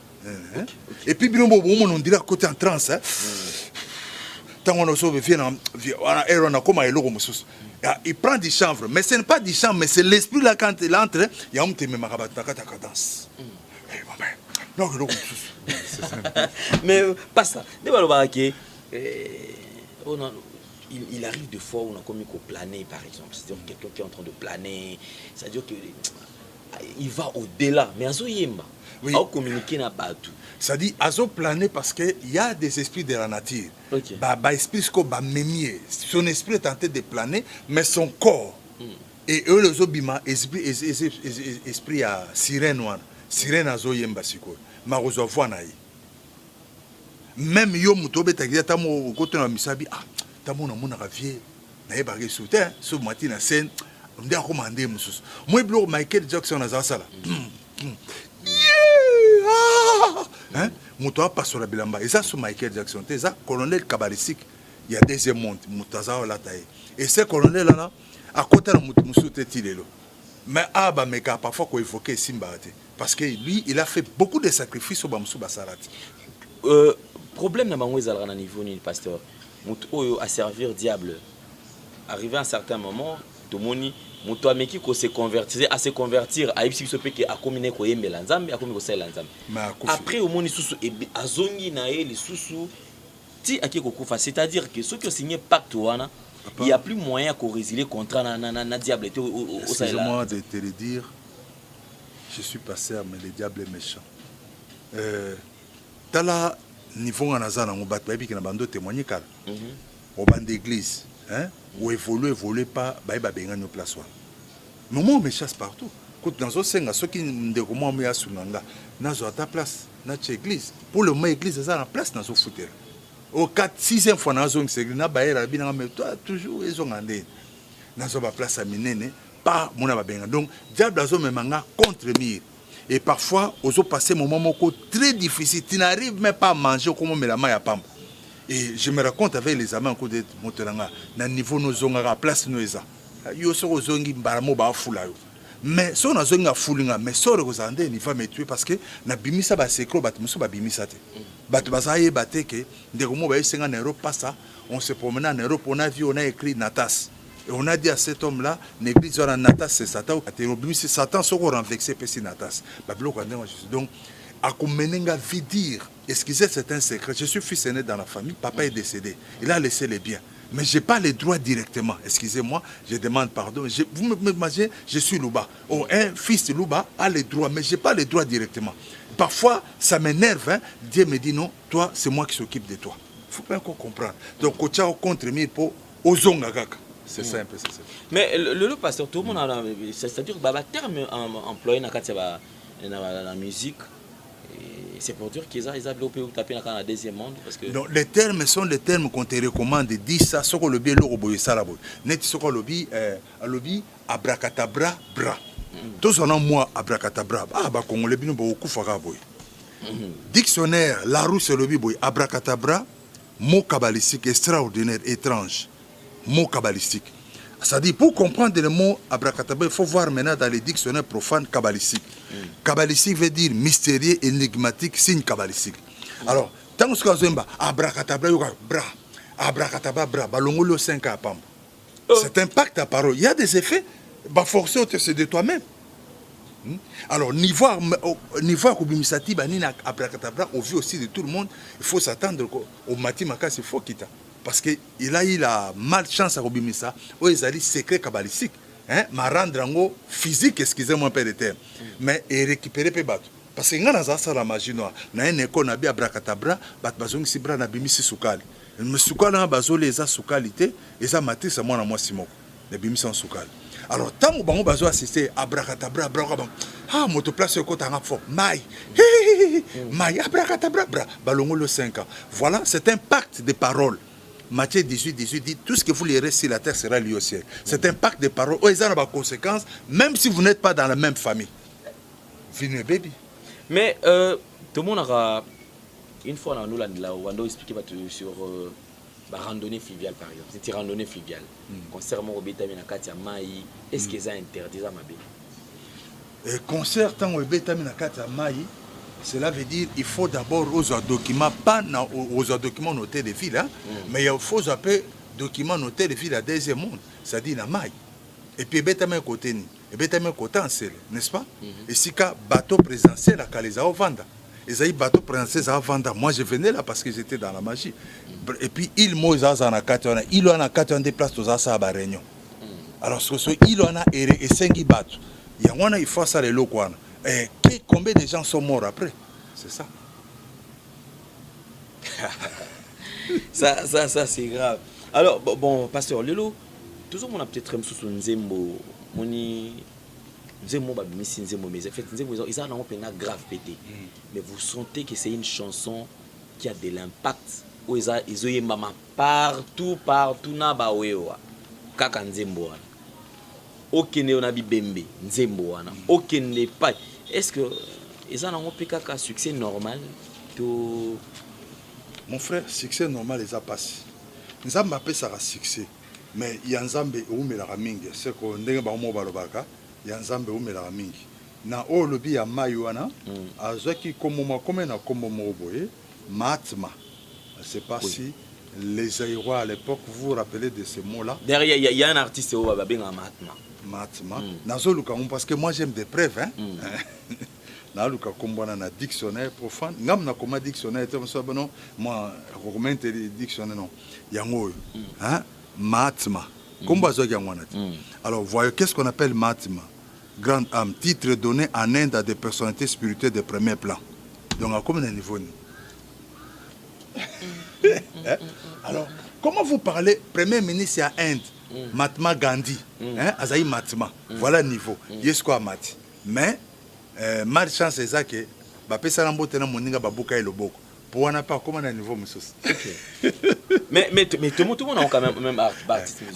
A: Et puis, Bino Bobo, on dirait à côté en transe. Il prend du chanvre, mais ce n'est pas du chanvre, mais c'est l'esprit là quand il entre, il y a un petit peu de cadence.
B: Mais pas ça. Il arrive des fois où on a commis qu'au planer, par exemple. C'est-à-dire quelqu'un qui est en train de planer, c'est-à-dire qu'il va au-delà. Mais Azo Yemba, il va communiquer n'a pas tout.
A: C'est-à-dire Azo planer parce qu'il y a des esprits de la nature. Esprit son esprit est tenté de planer, mais son corps. Et eux, les obima, esprit à sirène noire. Sirène Azo Yemba Siko. Marozo Voanaï. Même yo mutobe tagia tamo koto na misabi tamo na mona ravier na yebage souter so matin na scène on dit commander mususu moi blo Michael Jackson na sala hein muto a passo la bilamba et ça so Michael Jackson te ça colonel cabalistique il y a deuxième monde mutaza la taille et ce colonel là à côté na mutu musu te tilelo mais aba meka parfois ko évoquer Simba parce que lui il a fait beaucoup de sacrifices au Bamsou Basarati.
B: Problème na bango ezalaka na niveau ni pasteur mutu oyo a servir diable arrivé à un certain moment tomoni mutu ameki ko se convertir a ibisi biso peke akomine ko yembela nzambe akomi ko sala nzambe après au moni susu azongi na ye lisusu ti aki ko kufa, c'est-à-dire que ceux qui ont signé pacte wana il y a plus moyen ko résilier contrat na diable te au sala.
A: Excuse-moi de te le dire, je suis passé mais le diable est méchant. Tala niveau on a zana on bat baby qui na bando témoigner car au band d'église hein ou évolue pas ba benga no place wa moment me chasse partout quand dans zo senga ceux qui de comment me asunanga na zo ta place na église pour le moment église ça na place na zo fouter au 4-6e fois na zo église na ba era bina mais toi toujours ils ont andé na zo ba place à minene pas mon ba benga donc diable zo me manga contre mire. Et parfois, aux autres passés moments très difficiles, tu n'arrives même pas à manger comme la main à pamba. Et je me raconte avec les amis en cours de Monteranga, na niveau nos zonga place nous eza. Yo so zongi baramo ba fula yo. Mais so na zonga fulinga, mais so rezande ni va me tuer parce que na bimisa ba sekro bat muso ba bimisa te. Bat bazaye bateke, ndeko mo ba 50 € passa, on se promenait en Europe, on a vu, on a écrit Natas. Et on a dit à cet homme-là, l'église de Natas, c'est Satan. C'est Satan qui a renversé Natas. Donc, à Komenenga vit dire, excusez, c'est un secret. Je suis fils aîné dans la famille, papa est décédé. Il a laissé les biens. Mais je n'ai pas les droits directement. Excusez-moi, je demande pardon. Vous m'imaginez, je suis Louba. Oh, un fils de Louba a les droits, mais je n'ai pas les droits directement. Parfois, ça m'énerve. Hein. Dieu me dit non, toi, c'est moi qui s'occupe de toi. Il ne faut pas encore comprendre. Donc, Kocha contre moi pour ozonga kaka. C'est simple, c'est simple.
B: Mais le pasteur, tout le monde a... C'est-à-dire que le terme employé dans la musique, c'est pour dire qu'ils ont développé ou tapé dans la deuxième monde. Parce que...
A: Donc, les termes sont les termes qu'on te recommande de dire ça, ce qu'on le bien, le ça, la bonne. Net, ce qu'on le dit, abracadabra, bra. Tous on a moi, abracadabra. Ah, bah, qu'on le bien, beaucoup fera, boy. Dictionnaire, la roue, c'est le boy, abracadabra, mot kabbalistique extraordinaire, étrange. Mot kabbalistique. C'est-à-dire, pour comprendre le mot abracadabra, il faut voir maintenant dans les dictionnaires profanes kabbalistiques. Kabbalistique veut dire mystérieux, énigmatique, signe kabbalistique. Alors, tant que vous avez abracadabra, bra, abracadabra, bra, balongolo 5 à pam. C'est impact ta parole. Il y a des effets, bah forcer c'est de toi-même. Alors, niveau administratif, abracadabra, au vu aussi de tout le monde, il faut s'attendre au matimaka, c'est faux quitte. Parce qu'il a eu la malchance à Robimisa, où ils ont dit secret kabbalistique. Ma rendre en physique, excusez-moi un peu de terme. Mais il récupérer peu bateau. Parce que quand on a la magie noire, on a une école, on a bien abracadabra, on a bien mis soukali. Mais soukali, on a les soukalité, et ça matrice, c'est moi, Simon. Les bimis sont soukali. Alors, tant que on a assisté à abracadabra, ah, mon place sur le côté, on a fait maï. Maï, abracadabra, balongo le 5 ans. Voilà, c'est un pacte de paroles. Matthieu 18 dit tout ce que vous lirez sur la terre sera lié au ciel. C'est un pacte de paroles. Oh, ils ont des conséquences, même si vous n'êtes pas dans la même famille. Venez, baby.
B: Mais tout le monde aura. Une fois, on a expliqué sur la randonnée fluviale, par exemple. C'est une randonnée fluviale. Concernant au bétail, est-ce qu'ils ont interdit ça, ma belle?
A: Concernant au bétail, cela veut dire qu'il faut d'abord aux documents, pas aux documents notés de villes, hein, mais il faut appeler documents notés de villes à deuxième monde, c'est-à-dire la maille. Et puis, il y a un côté, n'est-ce pas? Et si il y a un bateau présentiel à Kaleza au Vanda, il y a un bateau présentiel à Vanda. Moi, je venais là parce que j'étais dans la magie. Et puis, il y a un déplace à la réunion. Alors, il y a et 5 bateaux. Il faut ça les locaux. Et combien de gens sont morts après? C'est ça.
B: ça c'est grave. Alors, bon, pasteur Lelo, toujours on a peut-être un sous Nzembo, Nzembo, mais en fait, Nzembo, ils ont un grave pété. Mais vous sentez que c'est une chanson qui a de l'impact. Où ils ont eu maman partout, na bawewa. Kaka Nzembo. Aucun on a bembe Nzembo. Aucun n'est pas. Est-ce que ils ont un succès normal?
A: Mon frère, succès normal, ils ont passé. Nous avons appelé ça un succès. Mais il y a un Zambé où il y a un mingi. C'est qu'on a il y a un Zambé où il y a un mingi. Na o lobby ya mayuana, azaki komoma komena komomo boye, matma. Je ne sais pas si les Aïrois à l'époque vous vous rappelez de ces mots-là.
B: Derrière, il y a un artiste au Babinga Matma.
A: Matma. Parce que moi j'aime des preuves. Hein? Na luka kombona na dictionnaire profane. Ngam na koma dictionnaire moi recommande dictionnaire non. Yango. Hein? Matma. Komba zo yangwana. Alors voyez qu'est-ce qu'on appelle Matma? Grande âme, titre donné en Inde à des personnalités spirituelles de premier plan. Donc à combien de niveaux? Alors, comment vous parlez Premier ministre à Inde, Mahatma Gandhi, Azaï Mahatma, voilà le niveau. Yes quoi Mati. Mais mal chance c'est ça que Bapé Salambo tena moninga babuka et le boko. Pour on n'a pas comment le niveau monsieur.
B: Mais tout le monde a quand même art.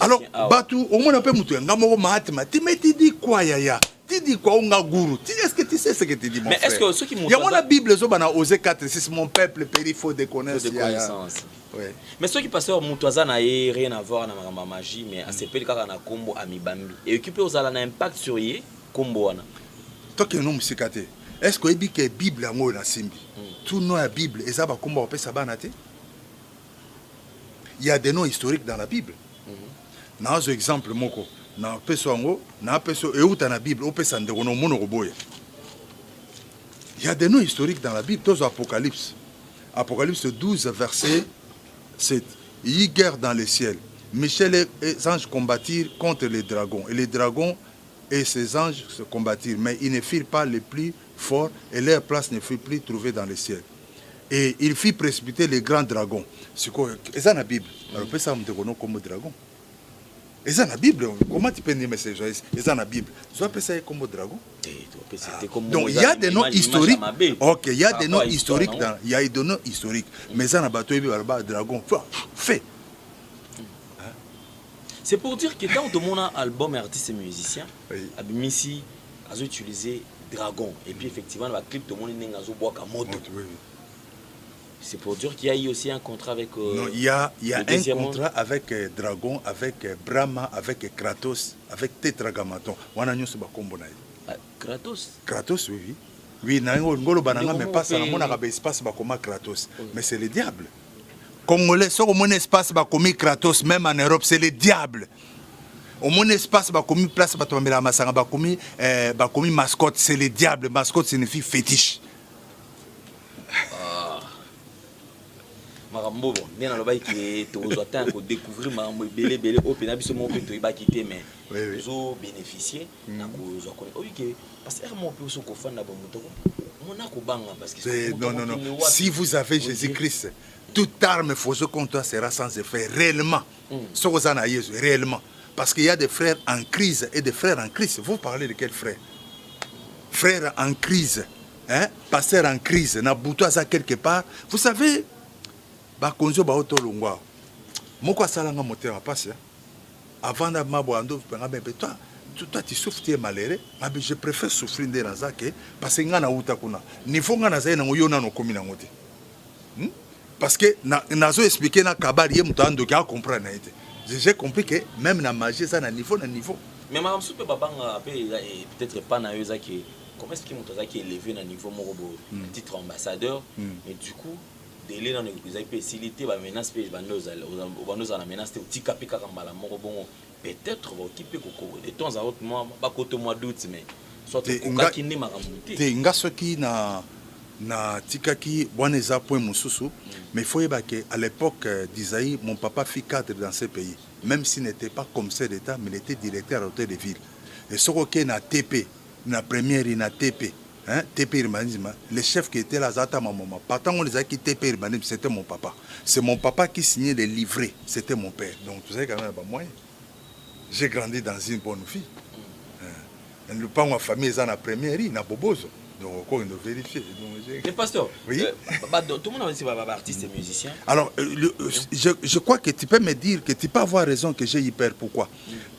A: Alors, Batou, au moins on peut mutu ngamo Mahatma. Tu dis quoi yaya? Tu dis quoi on a gourou? Est-ce que tu sais ce que tu dis mon frère? Mais est-ce que ceux qui montrent il y a la Bible zo bana Osée 4:6 mon peuple périt faute de connaissance.
B: Ouais. Mais ceux qui passent au Moutouaza n'a rien à voir avec la magie, mais à CP, quand on a combo à Mibambi. Et occupé aux un impact sur y combo.
A: Toi qui es un homme psychiatre, est-ce que la Bible est en Simbi? Tout nom la Bible, et ça va combo à Sabanate? Il y a des noms historiques dans la Bible. Dans un exemple, moko, na peso na peso et où dans la Bible, au pesande ono mono roboya. Il y a des noms historiques dans la Bible, tous Apocalypse. Apocalypse 12, verset 7. Il y a guerre dans le ciel. Michel et les anges combattirent contre les dragons. Et les dragons et ses anges se combattirent. Mais ils ne firent pas les plus forts et leur place ne fut plus trouvée dans le ciel. Et il fit précipiter les grands dragons. C'est quoi? C'est ça la Bible. Alors, on peut ça comme dragon. Et ça, la Bible, comment tu peux nommer ces journalistes? Et ça, la Bible. Tu vas appeler ça comme dragon? Donc, il y a des noms historiques. Ok, il y a des noms historiques. Il y a des noms historiques. Mais ça, la bateau, il y a un dragon. Fait.
B: C'est pour dire que quand on a un album artiste et musicien, Abimisi a utilisé Dragon. Et puis effectivement, dans le clip, tout le monde a bois à moto. C'est pour dire qu'il y a eu aussi un contrat avec.
A: Non, il y a un contrat avec Dragon, avec Brahma, avec Kratos, avec Tetragrammaton. On a ce combo.
B: Kratos.
A: Kratos, oui. Oui, Nangolo Bananga, mais pas ça. On a un espace comme Kratos. Mais c'est le diable. Congolais, sur mon espace, comme Kratos, même en Europe, c'est le diable. Au mon espace, comme place, comme mascotte, c'est le diable. Mascotte signifie fétiche.
B: Marambo, bien dans le bail qui est aux atteints pour découvrir Marambo belé belé au pénabi ce moment que tu vas quitter mais ils bénéficier na cause ok parce que mon peu so ko fan na bomoto mon na ko banga parce que
A: non si vous avez Jésus-Christ toute arme fausse contre toi sera sans effet réellement ce que ça na Jésus réellement parce qu'il y a des frères en crise et des frères en crise. Vous parlez de quel frère? Frères en crise, hein, pasteur en crise, na bouto ça quelque part. Vous savez bakonzo ba otolongwa moko asalanga moteur passe avant na mabo ando penga bebe toi tu souffres tu es malheureux mais je préfère souffrir de nazake parce que ngana uta kuna niveau ngana zaye na ngoyo na no komi na ngote parce que nazo expliquer na kabari ye mutando ki a comprendre na été j'ai compris que même na magie ça na niveau
B: mais madame soupe babanga peut-être pas na yo zaki comment est-ce que mutaza qui est élevé na niveau morobo titre ambassadeur mais du coup délai dans les facilités va menace pe banoza na menace te tika pika kambala moko bongo peut-être va occuper koko de temps à autre mois ba koto mois d'août mais soit koka kini maramuti
A: te ngaso ki na tika ki boneza point mususu mais faut yeba que à l'époque d'Isaïe mon papa fit cadre dans ce pays même s'il n'était pas commissaire d'état mais il était directeur à l'hôtel de ville et ce que na TP na première na TP. Hein, TP urbanisme, le chef qui était là, Zata maman. Partant on les a quittés TP urbanisme, c'était mon papa. C'est mon papa qui signait les livrets, c'était mon père. Donc tu sais quand même, moi, j'ai grandi dans une bonne vie. Le pas ma famille est dans la première, il n'a pas besoin. Donc encore une vérifier.
B: Mais pasteur,
A: oui.
B: Tout le monde a dit artiste et musicien.
A: Alors, je crois que tu peux me dire que tu peux avoir raison que j'ai hyper. Pourquoi?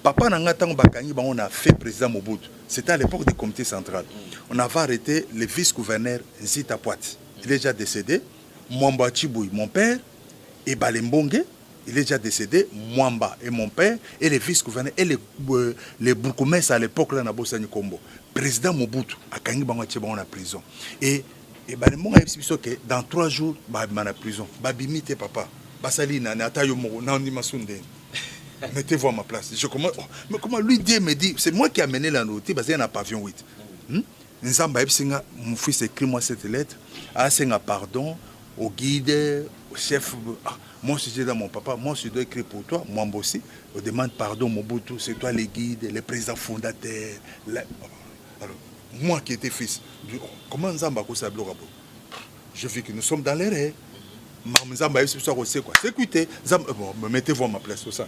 A: Papa Nangatang Bakani, on a fait président Mobutu. C'était à l'époque du comité central. On avait arrêté le vice-gouverneur Zita Poit. Il est déjà décédé. Mwamba Chibouy, mon père, et Balembongue, il est déjà décédé. Mwamba et mon père, et le vice-gouverneur, et les bourgmestres à l'époque, là, Nabosani Kombo. Président Mobutu, à Kangi Bangacheba, on a prison. Et Balembongue a expliqué que dans 3 jours, on a prison. Babimite papa. Basali, Natayo Moro, Nandi Masunde. Mettez-vous à ma place. Mais comment lui Dieu me dit, c'est moi qui ai amené la note, parce qu'il y a un pavillon 8. Mon fils écrit-moi cette lettre. Ah, c'est un pardon au guide, au chef. Ah, moi, si j'ai dans mon papa, moi, je dois écrire pour toi. Moi aussi, je demande pardon, Mobutu, c'est toi le guide, le président fondateur. Alors, moi qui étais fils, comment Nzamba ko sablo rabo? Je vis que nous sommes dans l'erreur. Nzamba c'est quoi? Sécurité. Bon, mettez-vous à ma place, tout ça.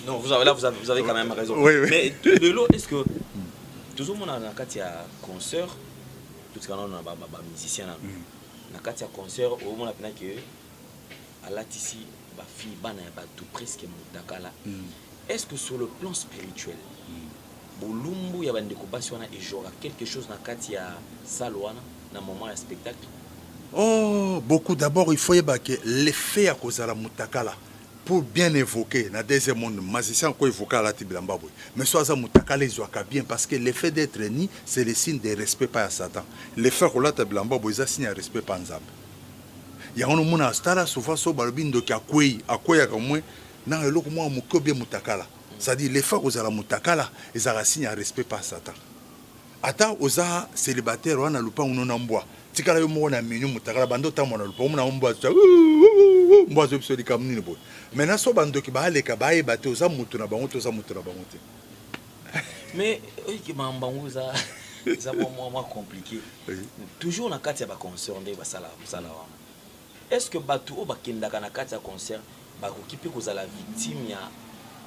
B: Non, vous avez quand même raison.
A: Oui, oui.
B: Mais de l'eau, est-ce que tout le monde a un concert, tout ce qu'on a un musicien, un concert, au moment où à la ici, ma fille, tout presque Moutakala. Est-ce que sur le plan spirituel, Bolumbu, il y a une découpation et j'aurai quelque chose dans Katia Salouana, dans le moment du spectacle?
A: Oh, beaucoup d'abord, il faut que l'effet à cause de la Moutakala. Pour bien évoquer, dans le deuxième monde, magicien quoi évoquer à la Tibilambaboué. Mais soit ça Moutakala, ils ont bien parce que l'effet d'être ni, c'est le signe de respect par Satan. L'effet de la Tibilambaboué, c'est signe de respect par Nzambe. Il y a un monde à Stara, souvent, sur Balbindo qui a quoi à moi, dans le loco, moi, bien Moutakala. C'est-à-dire, l'effet de la Moutakala, ils ont un signe de respect par Satan. Attends, aux célibataires, on a le pain, on en boit. Tikala yo mo na minyu Moutakala bando ta mo na lupa mo na mbo za mbo zo pso di kamni bo maintenant so bando ki ba le ka ba e bate oza mutu na bango to za mutu na bango te
B: mais ki mambangu za moi compliqué toujours na kati ya ba concert nde ba sala est-ce que batu o bakenda kana kati ya concert ba ko kipe ko za la victime ya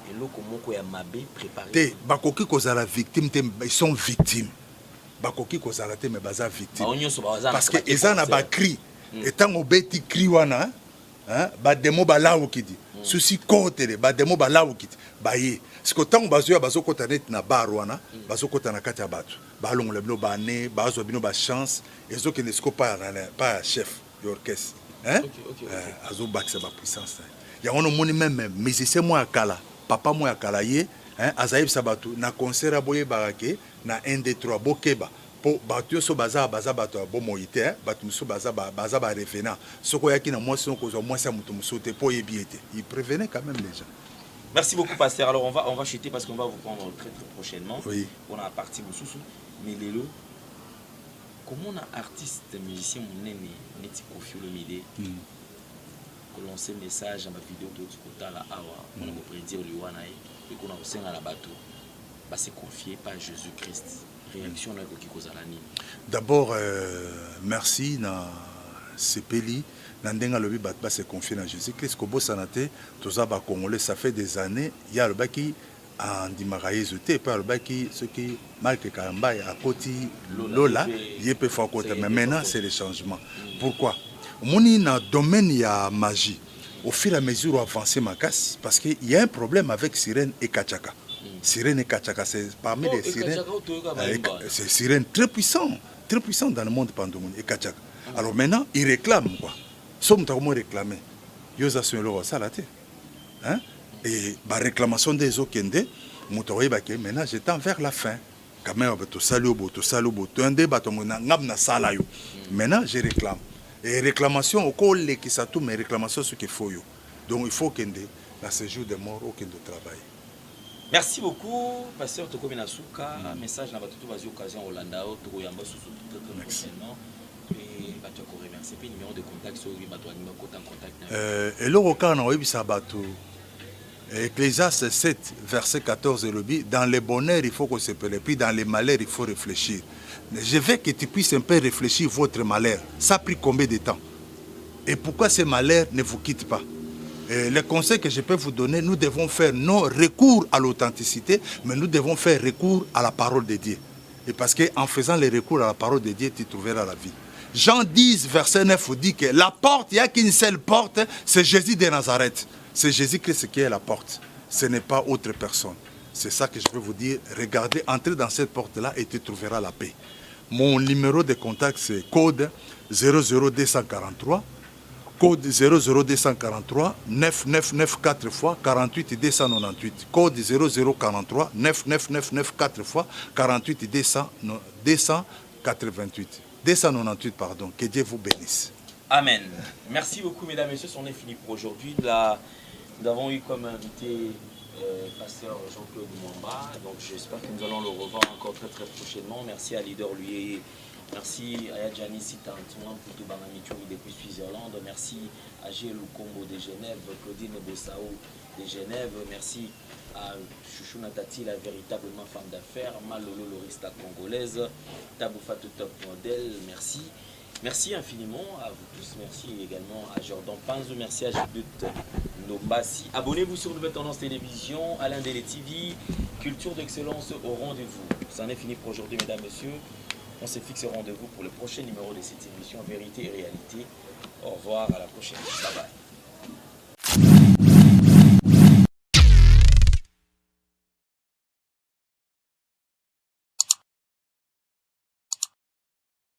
B: eloko moko ya mabe préparé.
A: Te bakoki kozala victime te, ils sont victimes. Bakoki kozala te mais baza victime. Parce que eza na ba cri. Etango beti cri wana, hein, ba demo ba lawo kidi. Souci côté ba demo ba lawo kidi. Ba ye. Parce que tango bazoya bazokota net na bar wana, bazokota na kati ya batu. Ba longola bino ba ne, bazo bino ba chance, ezoke ne sko pas chef d'orchestre. Hein? Azo bakse ba puissance. Ya ono moni même musicien moi akala, papa moi akala ye, hein, azaïb sabatu na concert aboye barake na 1 2 3 bokeba. Po batu so baza bato bo moïté, batu so baza ba revenant. Soko yaki na moi son kozo moi sa mutu musote po yebiete. Il prévenait quand même les gens.
B: Merci beaucoup, pasteur. Alors, on va chuter parce qu'on va vous prendre très prochainement.
A: Oui.
B: On a parti Moussoussou. Mais Lélo, comment on a artiste, musicien, mon aîné, Neti Kofi Olomide, que l'on sait message dans ma vidéo de Tsukota la Awa, on a prédire le Wanaï, et qu'on a aussi à la bateau, bah c'est confié par Jésus-Christ. Réaction là,
A: d'abord, merci na Sepeli. Nandenga lobi batba se confier dans Jésus-Christ. Kobo sanate, tous ba Congolais, ça fait des années. Il y a le baki en dimaraïs et pas le baki ce qui Marc Kamba à côté Lola, il peut faire côté. Mais maintenant c'est le changement. Pourquoi? Moni na domaine ya magie. Au fur et à mesure où avancer ma casse, parce qu'il y a un problème avec Sirène et Kachaka. Sirène et Kachaka, c'est parmi les sirènes. C'est sirène très puissant dans le monde pandomone et Kachaka. Alors maintenant, ils réclament quoi? Somme comment réclamer. Yosa sur le salate. Hein? Et la réclamation des okende, motoye bake maintenant j'étends vers la fin. Quand même to salubo, to un débat to ngam sala yo. Maintenant je réclame. Et réclamation au col qui ça tout mais réclamation ce qu'il faut yo. Donc il faut kende la séjour des morts au kende travail.
B: Merci beaucoup, pasteur Toko Menasuka. Message na batutu bazi occasion Hollanda to yamba sous très prochainement. Et tu as remercié le numéro de contact sur lui, contact.
A: Et le record on a bateau. Ecclésiaste 7 verset 14 dans les bonheurs il faut qu'on se pèle, puis dans les malheurs il faut réfléchir. Je veux que tu puisses un peu réfléchir votre malheur. Ça a pris combien de temps? Et pourquoi ces malheurs ne vous quittent pas? Le conseil que je peux vous donner, nous devons faire non recours à l'authenticité, mais nous devons faire recours à la parole de Dieu. Et parce qu'en faisant le recours à la parole de Dieu, tu trouveras la vie. Jean 10, verset 9, vous dit que la porte, il n'y a qu'une seule porte, c'est Jésus de Nazareth. C'est Jésus-Christ qui est la porte. Ce n'est pas autre personne. C'est ça que je veux vous dire. Regardez, entrez dans cette porte-là et tu trouveras la paix. Mon numéro de contact, c'est code 00243. Code 00243 9994 fois 48 298. Code 0043 9999 4 fois 48 288. 298, pardon. Que Dieu vous bénisse.
B: Amen. Merci beaucoup, mesdames et messieurs. On est fini pour aujourd'hui. Nous avons eu comme invité pasteur Jean-Claude Mwamba. Donc j'espère que nous allons le revoir encore très prochainement. Merci à Leader lui. Merci à Yadjani Sitantuan pour tout Banamichoui depuis Suisse-Irlande. Merci à Gilles Lukombo de Genève, Claudine Bossao de Genève. Merci à Chouchou Natati, la véritablement femme d'affaires. Malolo Lorista congolaise. Tabou Fatou Top Model. Merci. Merci infiniment à vous tous. Merci également à Jordan Panzo. Merci à Judith Nombassi. Abonnez-vous sur Nouvelle Tendance Télévision, Alain Délé TV. Culture d'excellence au rendez-vous. Ça en est fini pour aujourd'hui, mesdames, messieurs. On se fixe rendez-vous pour le prochain numéro de cette émission Vérité et Réalité. Au revoir, à la prochaine. Bye bye.